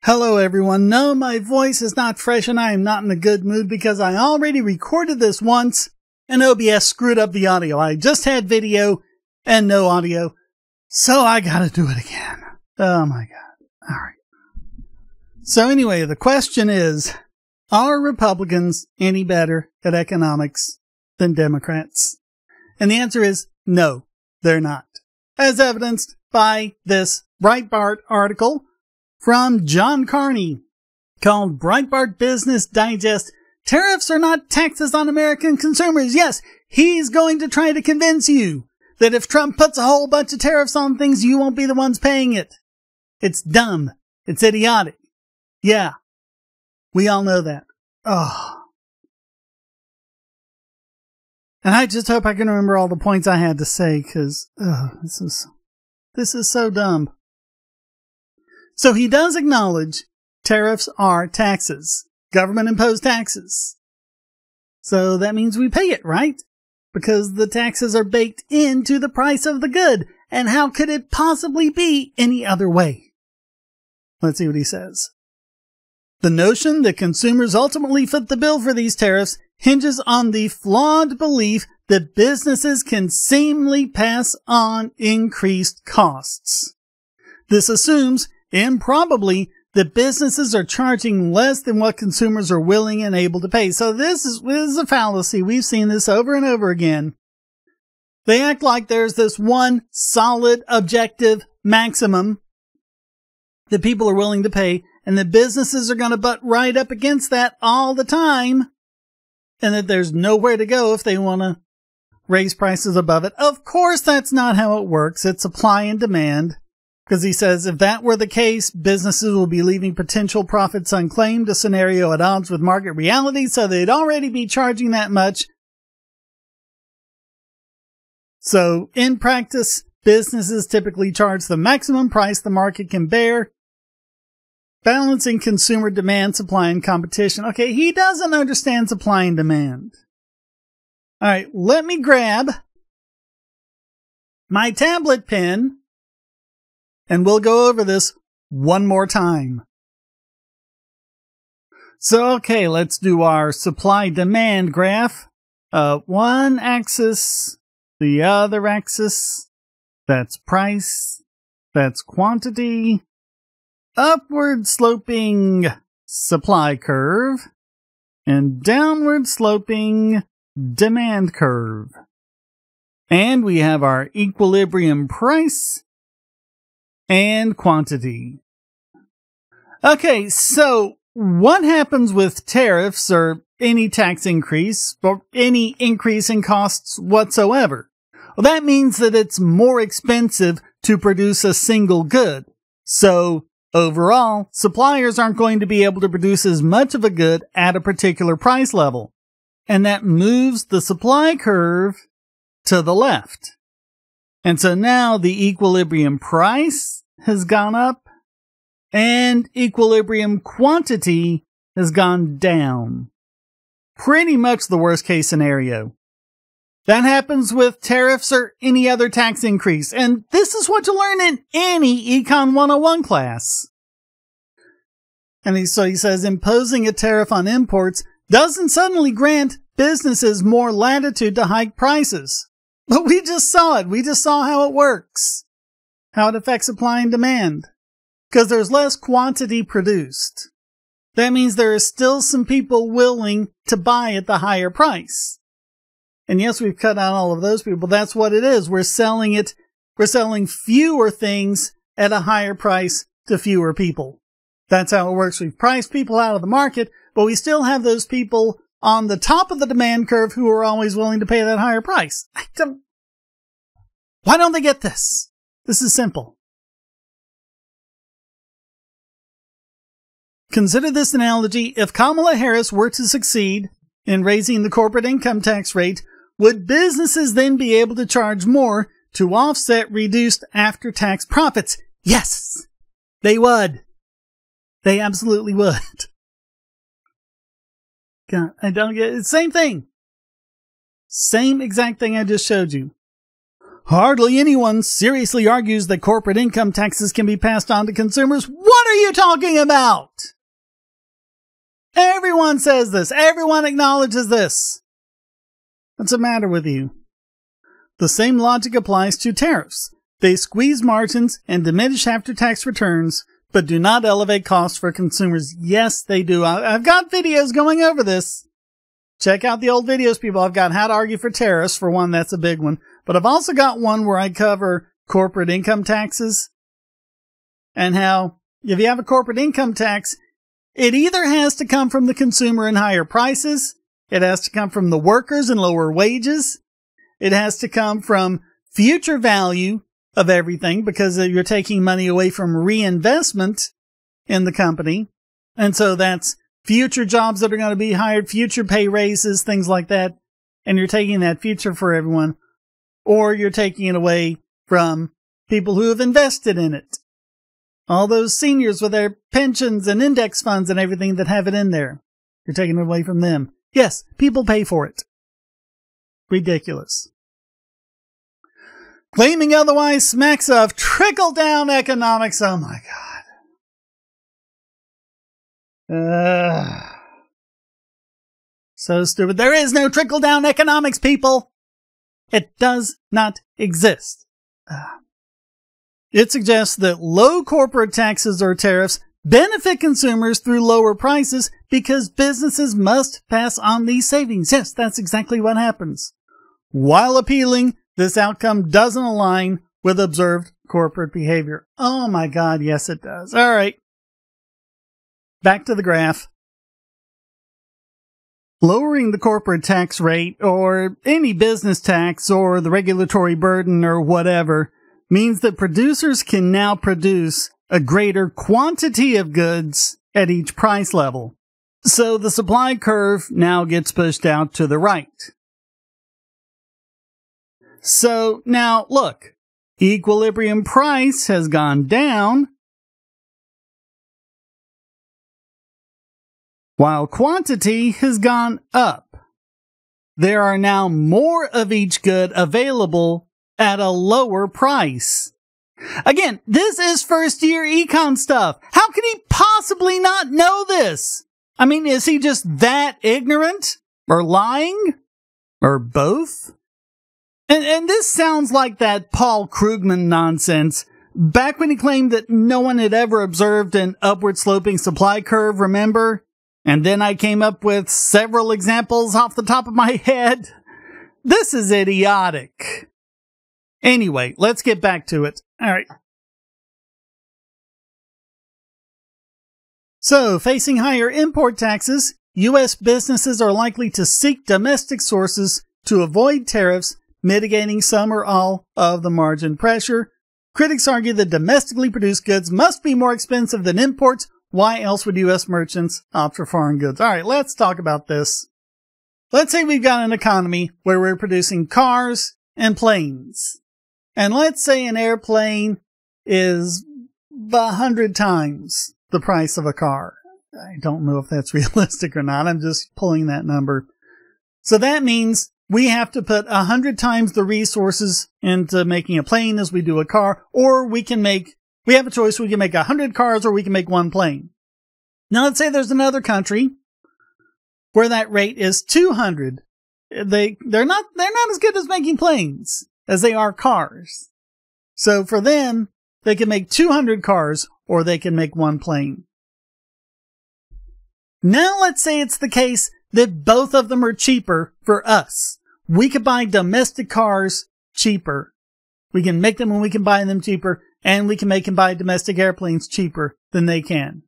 Hello everyone. No, my voice is not fresh and I am not in a good mood because I already recorded this once and OBS screwed up the audio. I just had video and no audio, so I gotta do it again. Oh my god. Alright. So anyway, the question is, are Republicans any better at economics than Democrats? And the answer is no, they're not. As evidenced by this Breitbart article from John Carney called Breitbart Business Digest, Tariffs Are Not Taxes on American Consumers. Yes, he's going to try to convince you that if Trump puts a whole bunch of tariffs on things, you won't be the ones paying it. It's dumb. It's idiotic. Yeah, we all know that. Oh. And I just hope I can remember all the points I had to say, because this is so dumb. So he does acknowledge tariffs are taxes, government-imposed taxes. So that means we pay it, right? Because the taxes are baked into the price of the good. And how could it possibly be any other way? Let's see what he says. The notion that consumers ultimately foot the bill for these tariffs hinges on the flawed belief that businesses can seemingly pass on increased costs. This assumes, improbably, that businesses are charging less than what consumers are willing and able to pay. So this is a fallacy. We've seen this over and over again. They act like there's this one solid objective maximum that people are willing to pay, and that businesses are going to butt right up against that all the time, and that there's nowhere to go if they want to raise prices above it. Of course, that's not how it works. It's supply and demand. Because he says if that were the case, businesses will be leaving potential profits unclaimed, a scenario at odds with market reality, so they'd already be charging that much. So, in practice, businesses typically charge the maximum price the market can bear, balancing consumer demand, supply, and competition. Okay, he doesn't understand supply and demand. Alright, let me grab my tablet pen, and we'll go over this one more time. So, okay, let's do our supply-demand graph. One axis, the other axis, that's price, that's quantity, upward sloping supply curve, and downward sloping demand curve. And we have our equilibrium price and quantity. Okay, so what happens with tariffs or any tax increase or any increase in costs whatsoever? Well, that means that it's more expensive to produce a single good. So overall, suppliers aren't going to be able to produce as much of a good at a particular price level. And that moves the supply curve to the left. And so now the equilibrium price has gone up and equilibrium quantity has gone down. Pretty much the worst case scenario. That happens with tariffs or any other tax increase. And this is what you learn in any Econ 101 class. And so he says imposing a tariff on imports doesn't suddenly grant businesses more latitude to hike prices. But we just saw it. We just saw how it works. How it affects supply and demand. Because there's less quantity produced. That means there are still some people willing to buy at the higher price. And yes, we've cut out all of those people. That's what it is. We're selling fewer things at a higher price to fewer people. That's how it works. We've priced people out of the market, but we still have those people on the top of the demand curve who are always willing to pay that higher price. Why don't they get this? This is simple. Consider this analogy. If Kamala Harris were to succeed in raising the corporate income tax rate, would businesses then be able to charge more to offset reduced after-tax profits? Yes, they would. They absolutely would. God, I don't get it. Same thing. Same exact thing I just showed you. Hardly anyone seriously argues that corporate income taxes can be passed on to consumers. What are you talking about? Everyone says this. Everyone acknowledges this. What's the matter with you? The same logic applies to tariffs. They squeeze margins and diminish after-tax returns, but do not elevate costs for consumers. Yes, they do. I've got videos going over this. Check out the old videos, people. I've got how to argue for tariffs, for one. That's a big one. But I've also got one where I cover corporate income taxes and how if you have a corporate income tax, it either has to come from the consumer in higher prices, it has to come from the workers in lower wages, it has to come from future value of everything because you're taking money away from reinvestment in the company. And so that's future jobs that are going to be hired, future pay raises, things like that. And you're taking that future for everyone. Or you're taking it away from people who have invested in it. All those seniors with their pensions and index funds and everything that have it in there. You're taking it away from them. Yes, people pay for it. Ridiculous. Claiming otherwise smacks of trickle-down economics. Oh my God. So stupid. There is no trickle-down economics, people. It does not exist. It suggests that low corporate taxes or tariffs benefit consumers through lower prices because businesses must pass on these savings. Yes, that's exactly what happens. While appealing, this outcome doesn't align with observed corporate behavior. Oh my God, yes it does. All right. Back to the graph. Lowering the corporate tax rate or any business tax or the regulatory burden or whatever means that producers can now produce a greater quantity of goods at each price level. So the supply curve now gets pushed out to the right. So now look, equilibrium price has gone down while quantity has gone up. There are now more of each good available at a lower price. Again, this is first year econ stuff. How can he possibly not know this? I mean, is he just that ignorant? Or lying? Or both? And this sounds like that Paul Krugman nonsense back when he claimed that no one had ever observed an upward sloping supply curve, remember? And then I came up with several examples off the top of my head. This is idiotic. Anyway, let's get back to it. All right. So, facing higher import taxes, U.S. businesses are likely to seek domestic sources to avoid tariffs, mitigating some or all of the margin pressure. Critics argue that domestically produced goods must be more expensive than imports. Why else would U.S. merchants opt for foreign goods? All right, let's talk about this. Let's say we've got an economy where we're producing cars and planes. And let's say an airplane is 100 times the price of a car. I don't know if that's realistic or not. I'm just pulling that number. So that means we have to put 100 times the resources into making a plane as we do a car, or we have a choice. We can make 100 cars or we can make one plane. Now let's say there's another country where that rate is 200. They're not as good as making planes as they are cars. So for them, they can make 200 cars or they can make one plane. Now let's say it's the case that both of them are cheaper for us. We could buy domestic cars cheaper. We can make them when we can buy them cheaper, and we can make and buy domestic airplanes cheaper than they can.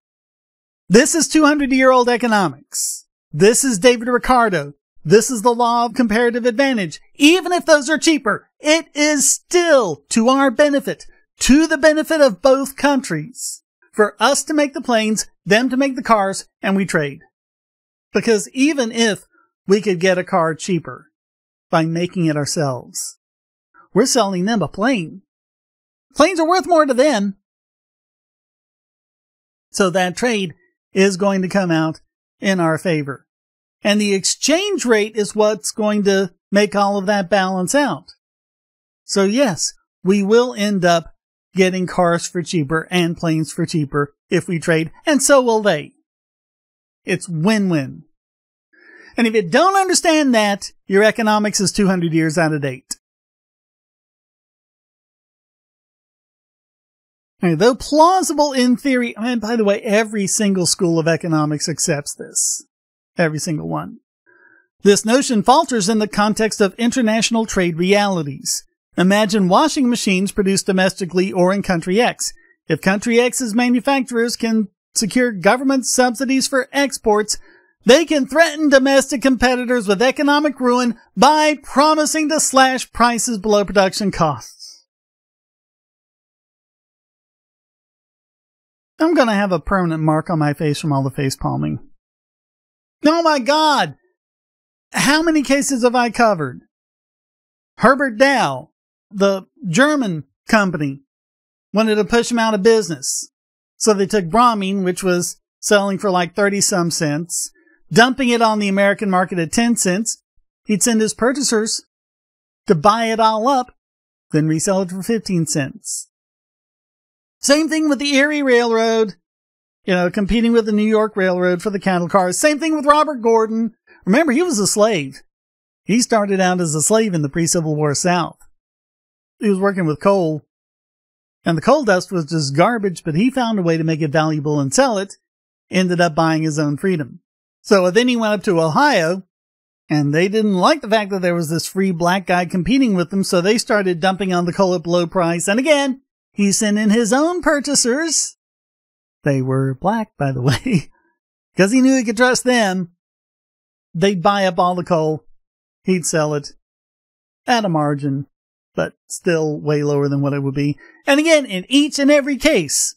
This is 200-year-old economics. This is David Ricardo. This is the law of comparative advantage. Even if those are cheaper, it is still to our benefit, to the benefit of both countries, for us to make the planes, them to make the cars, and we trade. Because even if we could get a car cheaper by making it ourselves, we're selling them a plane. Planes are worth more to them. So that trade is going to come out in our favor. And the exchange rate is what's going to make all of that balance out. So yes, we will end up getting cars for cheaper and planes for cheaper if we trade, and so will they. It's win-win. And if you don't understand that, your economics is 200 years out of date. Though plausible in theory, and by the way, every single school of economics accepts this. Every single one. This notion falters in the context of international trade realities. Imagine washing machines produced domestically or in country X. If country X's manufacturers can secure government subsidies for exports, they can threaten domestic competitors with economic ruin by promising to slash prices below production costs. I'm going to have a permanent mark on my face from all the face palming. Oh my God! How many cases have I covered? Herbert Dow, the German company, wanted to push him out of business. So they took bromine, which was selling for like 30-some cents, dumping it on the American market at 10 cents. He'd send his purchasers to buy it all up, then resell it for 15 cents. Same thing with the Erie Railroad, competing with the New York Railroad for the cattle cars. Same thing with Robert Gordon. Remember, he was a slave. He started out as a slave in the pre-Civil War South. He was working with coal, and the coal dust was just garbage, but he found a way to make it valuable and sell it, ended up buying his own freedom. So then he went up to Ohio, and they didn't like the fact that there was this free black guy competing with them, so they started dumping on the coal at below price, and again, he sent in his own purchasers. They were black, by the way, because he knew he could trust them. They'd buy up all the coal. He'd sell it at a margin, but still way lower than what it would be. And again, in each and every case,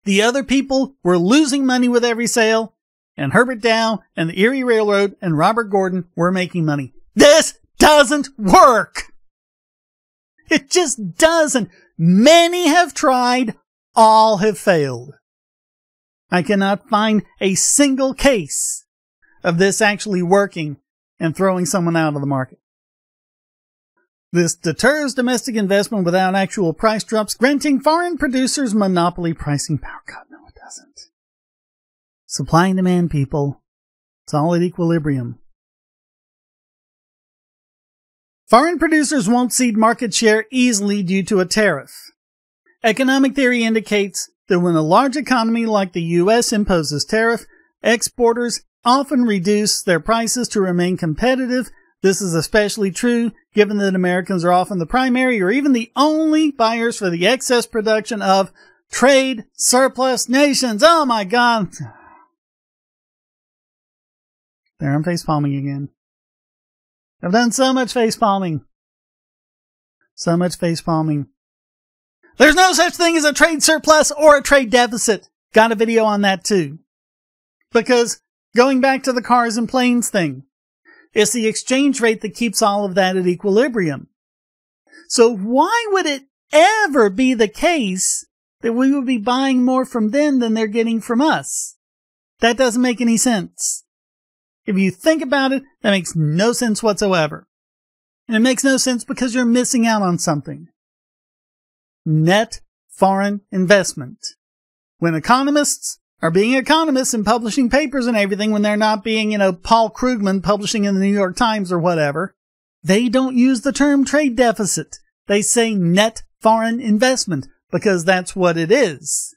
the other people were losing money with every sale, and Herbert Dow and the Erie Railroad and Robert Gordon were making money. This doesn't work! It just doesn't. Many have tried, all have failed. I cannot find a single case of this actually working and throwing someone out of the market. This deters domestic investment without actual price drops, granting foreign producers monopoly pricing power. God, no, it doesn't. Supply and demand, people. It's all at equilibrium. Foreign producers won't cede market share easily due to a tariff. Economic theory indicates that when a large economy like the U.S. imposes tariff, exporters often reduce their prices to remain competitive. This is especially true given that Americans are often the primary or even the only buyers for the excess production of trade surplus nations. Oh my God. There, I'm face palming again. I've done so much face palming. So much face palming. There's no such thing as a trade surplus or a trade deficit. Got a video on that too. Because going back to the cars and planes thing, it's the exchange rate that keeps all of that at equilibrium. So why would it ever be the case that we would be buying more from them than they're getting from us? That doesn't make any sense. If you think about it, that makes no sense whatsoever. And it makes no sense because you're missing out on something. Net foreign investment. When economists are being economists and publishing papers and everything, when they're not being, Paul Krugman publishing in the New York Times or whatever, they don't use the term trade deficit. They say net foreign investment because that's what it is.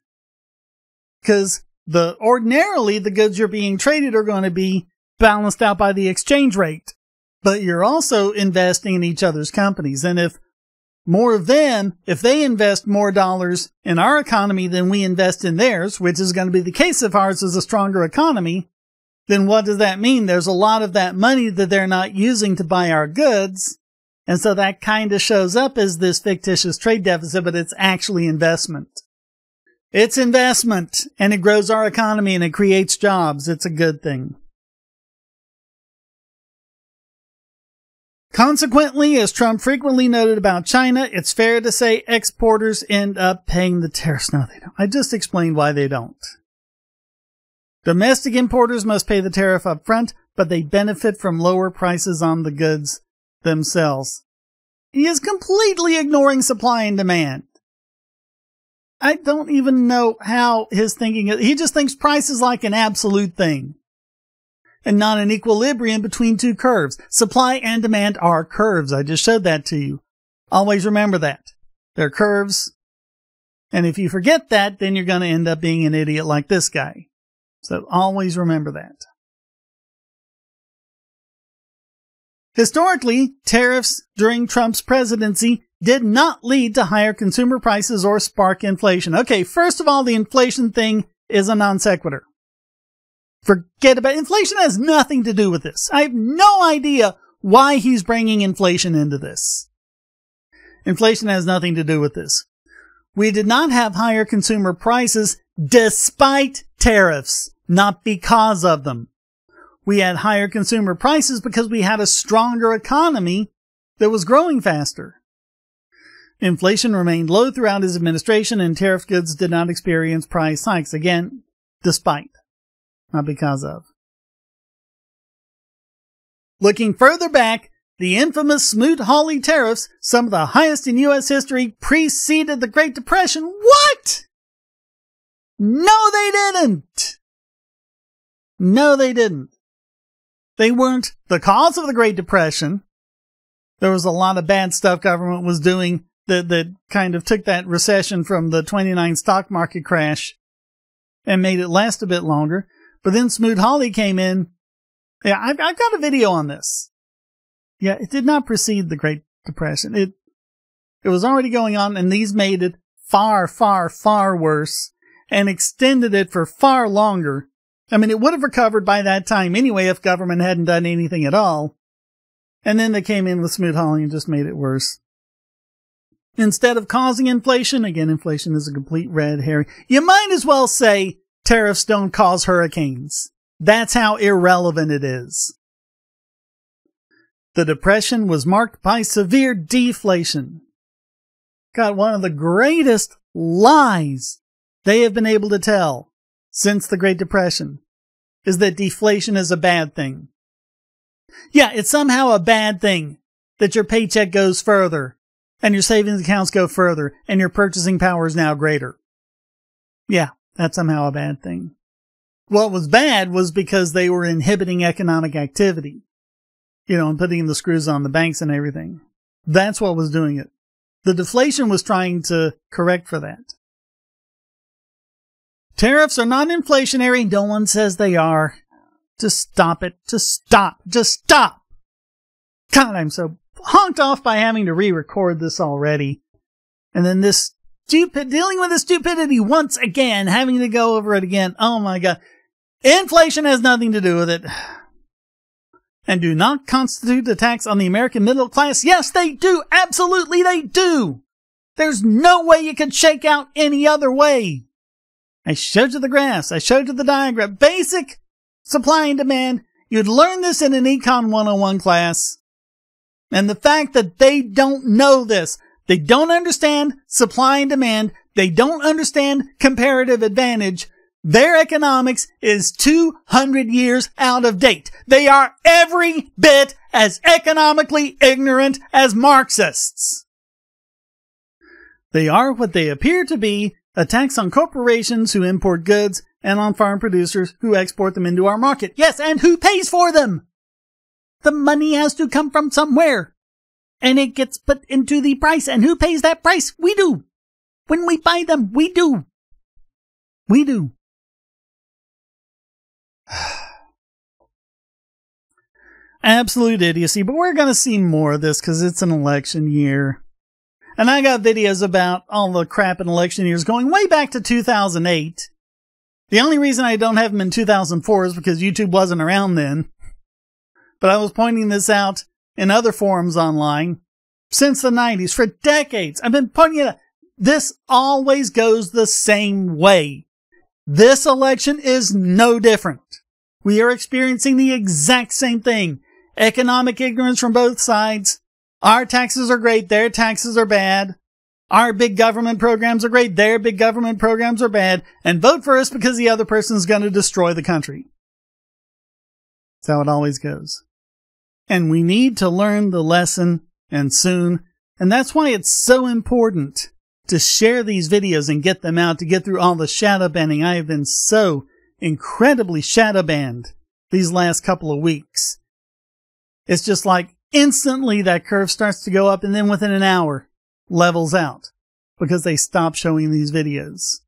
Because ordinarily the goods you're being traded are going to be balanced out by the exchange rate. But you're also investing in each other's companies. And if more of them, if they invest more dollars in our economy than we invest in theirs, which is going to be the case if ours is a stronger economy, then what does that mean? There's a lot of that money that they're not using to buy our goods. And so that kind of shows up as this fictitious trade deficit, but it's actually investment. It's investment, and it grows our economy and it creates jobs. It's a good thing. Consequently, as Trump frequently noted about China, it's fair to say exporters end up paying the tariffs. No, they don't. I just explained why they don't. Domestic importers must pay the tariff up front, but they benefit from lower prices on the goods themselves. He is completely ignoring supply and demand. I don't even know how his thinking is. He just thinks price is like an absolute thing and not an equilibrium between two curves. Supply and demand are curves. I just showed that to you. Always remember that. They're curves. And if you forget that, then you're going to end up being an idiot like this guy. So always remember that. Historically, tariffs during Trump's presidency did not lead to higher consumer prices or spark inflation. Okay, first of all, the inflation thing is a non sequitur. Forget about it. Inflation has nothing to do with this. I have no idea why he's bringing inflation into this. Inflation has nothing to do with this. We did not have higher consumer prices despite tariffs, not because of them. We had higher consumer prices because we had a stronger economy that was growing faster. Inflation remained low throughout his administration, and tariff goods did not experience price hikes. Again, despite, not because of. Looking further back, the infamous Smoot-Hawley tariffs, some of the highest in U.S. history, preceded the Great Depression. What? No, they didn't. No, they didn't. They weren't the cause of the Great Depression. There was a lot of bad stuff government was doing that kind of took that recession from the 29 stock market crash and made it last a bit longer. But then Smoot-Hawley came in. Yeah, I've got a video on this. Yeah, it did not precede the Great Depression. It was already going on, and these made it far, far, far worse and extended it for far longer. I mean, it would have recovered by that time anyway if government hadn't done anything at all. And then they came in with Smoot-Hawley and just made it worse. Instead of causing inflation, again, inflation is a complete red herring. You might as well say tariffs don't cause hurricanes. That's how irrelevant it is. The Depression was marked by severe deflation. God, one of the greatest lies they have been able to tell since the Great Depression is that deflation is a bad thing. Yeah, it's somehow a bad thing that your paycheck goes further and your savings accounts go further and your purchasing power is now greater. Yeah, that's somehow a bad thing. What was bad was because they were inhibiting economic activity, and putting the screws on the banks and everything. That's what was doing it. The deflation was trying to correct for that. Tariffs are not inflationary. No one says they are. Just stop it. Just stop. Just stop. God, I'm so honked off by having to re-record this already. And then dealing with this stupidity once again, having to go over it again. Oh my God. Inflation has nothing to do with it. And do not constitute a tax on the American middle class. Yes, they do. Absolutely, they do. There's no way you could shake out any other way. I showed you the graphs. I showed you the diagram. Basic supply and demand. You'd learn this in an Econ 101 class. And the fact that they don't know this, they don't understand supply and demand, they don't understand comparative advantage, their economics is 200 years out of date. They are every bit as economically ignorant as Marxists. They are what they appear to be, a tax on corporations who import goods and on farm producers who export them into our market. Yes, and who pays for them? The money has to come from somewhere. And it gets put into the price. And who pays that price? We do. When we buy them, we do. We do. Absolute idiocy, but we're going to see more of this because it's an election year. And I got videos about all the crap in election years going way back to 2008. The only reason I don't have them in 2004 is because YouTube wasn't around then. But I was pointing this out in other forums online since the 90s for decades. I've been pointing it out. This always goes the same way. This election is no different. We are experiencing the exact same thing. Economic ignorance from both sides. Our taxes are great, their taxes are bad. Our big government programs are great, their big government programs are bad. And vote for us because the other person's going to destroy the country. That's how it always goes. And we need to learn the lesson, and soon. And that's why it's so important to share these videos and get them out, to get through all the shadow banning. I have been so incredibly shadow banned these last couple of weeks. It's just like instantly that curve starts to go up, and then within an hour levels out because they stop showing these videos.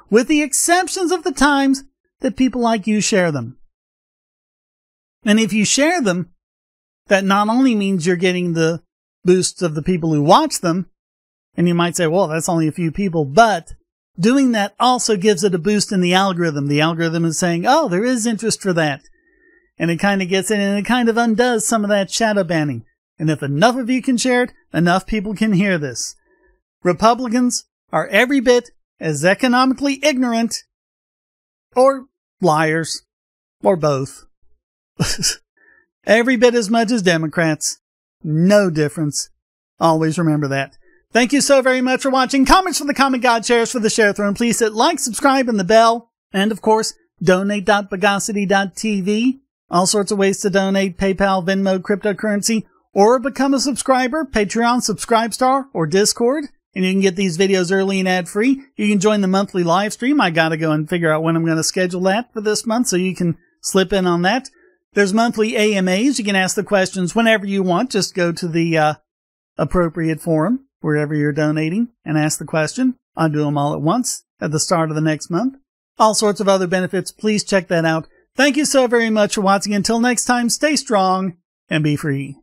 With the exceptions of the times that people like you share them. And if you share them, that not only means you're getting the boosts of the people who watch them, and you might say, well, that's only a few people, but doing that also gives it a boost in the algorithm. The algorithm is saying, oh, there is interest for that. And it kind of gets in, and it kind of undoes some of that shadow banning. And if enough of you can share it, enough people can hear this. Republicans are every bit as economically ignorant, or liars, or both. Every bit as much as Democrats. No difference. Always remember that. Thank you so very much for watching. Comments for the comment god, shares for the share throne. Please hit like, subscribe, and the bell. And of course, donate.bogosity.tv. All sorts of ways to donate: PayPal, Venmo, cryptocurrency, or become a subscriber, Patreon, Subscribestar, or Discord. And you can get these videos early and ad-free. You can join the monthly live stream. I gotta go and figure out when I'm going to schedule that for this month, so you can slip in on that. There's monthly AMAs. You can ask the questions whenever you want. Just go to the appropriate forum, wherever you're donating, and ask the question. I'll do them all at once at the start of the next month. All sorts of other benefits. Please check that out. Thank you so very much for watching. Until next time, stay strong and be free.